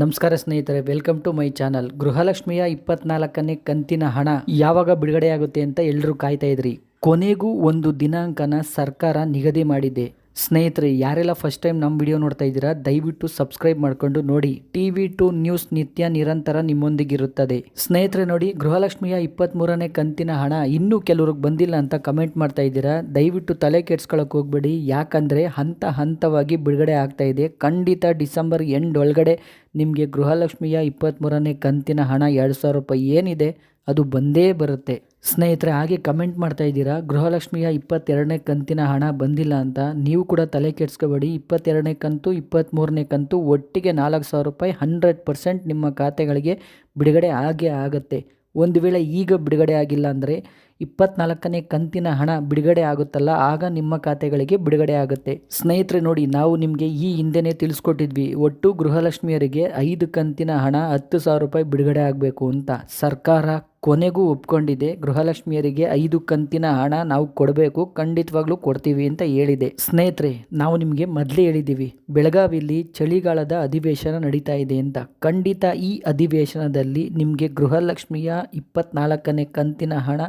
ನಮಸ್ಕಾರ ಸ್ನೇಹಿತರೆ, welcome to my channel. ಗೃಹಲಕ್ಷ್ಮಿಯ 24ನೇ ಕಂತಿನ ಹಣ ಯಾವಾಗ ಬಿಡುಗಡೆಯಾಗುತ್ತೆ ಅಂತ ಎಲ್ಲರೂ ಕಾಯ್ತಾ ಇದ್ರಿ. ಕೊನೆಗೂ ಒಂದು ದಿನಾಂಕನ ಸರ್ಕಾರ ನಿಗದಿ ಮಾಡಿದೆ. ಸ್ನೇಹಿತರೆ, ಯಾರೆಲ್ಲ ಫಸ್ಟ್ ಟೈಮ್ ನಮ್ಮ ವಿಡಿಯೋ ನೋಡ್ತಾ ಇದ್ದೀರಾ ದಯವಿಟ್ಟು ಸಬ್ಸ್ಕ್ರೈಬ್ ಮಾಡ್ಕೊಂಡು ನೋಡಿ. TV2 ನ್ಯೂಸ್ ನಿತ್ಯ ನಿರಂತರ ನಿಮ್ಮೊಂದಿಗಿರುತ್ತದೆ. ಸ್ನೇಹಿತರೆ ನೋಡಿ, ಗೃಹಲಕ್ಷ್ಮಿಯ 23ನೇ ಕಂತಿನ ಹಣ ಇನ್ನೂ ಕೆಲವ್ರಿಗೆ ಬಂದಿಲ್ಲ ಅಂತ ಕಮೆಂಟ್ ಮಾಡ್ತಾ ಇದ್ದೀರಾ. ದಯವಿಟ್ಟು ತಲೆ ಕೆಡ್ಸ್ಕೊಳಕ್ಕೆ ಹೋಗ್ಬೇಡಿ, ಯಾಕಂದರೆ ಹಂತ ಹಂತವಾಗಿ ಬಿಡುಗಡೆ ಆಗ್ತಾ ಇದೆ. ಖಂಡಿತ ಡಿಸೆಂಬರ್ ಎಂಡ್ ಒಳಗಡೆ ನಿಮಗೆ ಗೃಹಲಕ್ಷ್ಮಿಯ 23ನೇ ಕಂತಿನ ಹಣ 2,000 ರೂಪಾಯಿ ಏನಿದೆ ಅದು ಬಂದೇ ಬರುತ್ತೆ. ಸ್ನೇಹಿತರೆ, ಹಾಗೆ ಕಮೆಂಟ್ ಮಾಡ್ತಾ ಇದ್ದೀರಾ ಗೃಹಲಕ್ಷ್ಮಿಯ 22ನೇ ಕಂತಿನ ಹಣ ಬಂದಿಲ್ಲ ಅಂತ. ನೀವು ಕೂಡ ತಲೆ ಕೆಡ್ಸ್ಕೋಬೇಡಿ. 22ನೇ ಕಂತು 23ನೇ ಕಂತು ಒಟ್ಟಿಗೆ 4,000 ರೂಪಾಯಿ 100% ನಿಮ್ಮ ಖಾತೆಗಳಿಗೆ ಬಿಡುಗಡೆ ಆಗೇ ಆಗುತ್ತೆ. ಒಂದು ವೇಳೆ ಈಗ ಬಿಡುಗಡೆ ಆಗಿಲ್ಲ ಅಂದರೆ 24ನೇ ಕಂತಿನ ಹಣ ಬಿಡುಗಡೆ ಆಗುತ್ತಲ್ಲ, ಆಗ ನಿಮ್ಮ ಖಾತೆಗಳಿಗೆ ಬಿಡುಗಡೆ ಆಗುತ್ತೆ. ಸ್ನೇಹಿತರೆ ನೋಡಿ, ನಾವು ನಿಮಗೆ ಈ ಹಿಂದೆನೇ ತಿಳಿಸ್ಕೊಟ್ಟಿದ್ವಿ, ಒಟ್ಟು ಗೃಹಲಕ್ಷ್ಮಿಯರಿಗೆ 5 ಕಂತಿನ ಹಣ 10,000 ರೂಪಾಯಿ ಬಿಡುಗಡೆ ಆಗಬೇಕು ಅಂತ. ಸರ್ಕಾರ ಕೊನೆಗೂ ಒಪ್ಕೊಂಡಿದೆ. ಗೃಹಲಕ್ಷ್ಮಿಯರಿಗೆ 5 ಕಂತಿನ ಹಣ ನಾವು ಕೊಡಬೇಕು, ಖಂಡಿತವಾಗ್ಲೂ ಕೊಡ್ತೀವಿ ಅಂತ ಹೇಳಿದೆ. ಸ್ನೇಹಿತರೆ, ನಾವು ನಿಮಗೆ ಮೊದಲೇ ಹೇಳಿದ್ದೀವಿ, ಬೆಳಗಾವಿಯಲ್ಲಿ ಚಳಿಗಾಲದ ಅಧಿವೇಶನ ನಡೀತಾ ಇದೆ ಅಂತ. ಖಂಡಿತ ಈ ಅಧಿವೇಶನದಲ್ಲಿ ನಿಮಗೆ ಗೃಹಲಕ್ಷ್ಮಿಯ 24ನೇ ಕಂತಿನ ಹಣ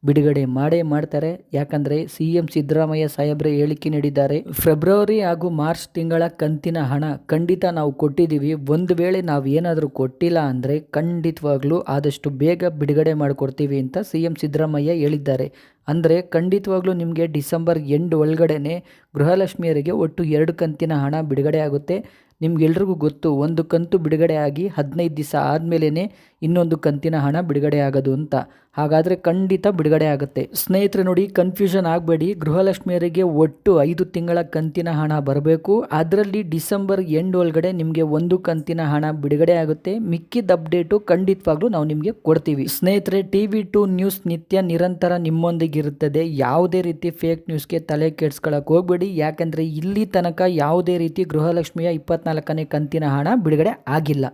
ಬಿಡುಗಡೆ ಮಾಡೇ ಮಾಡ್ತಾರೆ. ಯಾಕಂದರೆ CM ಸಿದ್ದರಾಮಯ್ಯ ಸಾಹೇಬ್ರೆ ಹೇಳಿಕೆ ನೀಡಿದ್ದಾರೆ, ಫೆಬ್ರವರಿ ಹಾಗೂ ಮಾರ್ಚ್ ತಿಂಗಳ ಕಂತಿನ ಹಣ ಖಂಡಿತ ನಾವು ಕೊಟ್ಟಿದ್ದೀವಿ. ಒಂದು ವೇಳೆ ನಾವು ಏನಾದರೂ ಕೊಟ್ಟಿಲ್ಲ ಅಂದರೆ ಖಂಡಿತವಾಗ್ಲೂ ಆದಷ್ಟು ಬೇಗ ಬಿಡುಗಡೆ ಮಾಡಿಕೊಡ್ತೀವಿ ಅಂತ CM ಸಿದ್ದರಾಮಯ್ಯ ಹೇಳಿದ್ದಾರೆ. ಅಂದರೆ ಖಂಡಿತವಾಗ್ಲೂ ನಿಮಗೆ ಡಿಸೆಂಬರ್ ಎಂಡ್ ಒಳಗಡೆ ಗೃಹಲಕ್ಷ್ಮಿಯರಿಗೆ ಒಟ್ಟು 2 ಕಂತಿನ ಹಣ ಬಿಡುಗಡೆ ಆಗುತ್ತೆ. ನಿಮ್ಗೆಲ್ರಿಗೂ ಗೊತ್ತು, ಒಂದು ಕಂತು ಬಿಡುಗಡೆ ಆಗಿ 15 ದಿವಸ ಆದಮೇಲೆ ಇನ್ನೊಂದು ಕಂತಿನ ಹಣ ಬಿಡುಗಡೆ ಆಗೋದು ಅಂತ. ಹಾಗಾದರೆ ಖಂಡಿತ ಬಿಡುಗಡೆ ಆಗುತ್ತೆ. ಸ್ನೇಹಿತರೆ ನೋಡಿ, ಕನ್ಫ್ಯೂಷನ್ ಆಗಬೇಡಿ. ಗೃಹಲಕ್ಷ್ಮಿಯರಿಗೆ ಒಟ್ಟು 5 ತಿಂಗಳ ಕಂತಿನ ಹಣ ಬರಬೇಕು. ಅದರಲ್ಲಿ ಡಿಸೆಂಬರ್ ಎಂಡ್ ಒಳಗಡೆ ನಿಮಗೆ 1 ಕಂತಿನ ಹಣ ಬಿಡುಗಡೆ ಆಗುತ್ತೆ. ಮಿಕ್ಕಿದ ಅಪ್ಡೇಟು ಖಂಡಿತವಾಗ್ಲೂ ನಾವು ನಿಮಗೆ ಕೊಡ್ತೀವಿ. ಸ್ನೇಹಿತರೆ, TV2 ನ್ಯೂಸ್ ನಿತ್ಯ ನಿರಂತರ ನಿಮ್ಮೊಂದಿಗಿರುತ್ತದೆ. ಯಾವುದೇ ರೀತಿ ಫೇಕ್ ನ್ಯೂಸ್ಗೆ ತಲೆ ಕೆಡ್ಸ್ಕೊಳಕ್ಕೆ ಹೋಗಬೇಡಿ. ಯಾಕಂದರೆ ಇಲ್ಲಿ ತನಕ ಯಾವುದೇ ರೀತಿ ಗೃಹಲಕ್ಷ್ಮಿಯ 24ನೇ ಕಂತಿನ ಹಣ ಬಿಡುಗಡೆ ಆಗಿಲ್ಲ.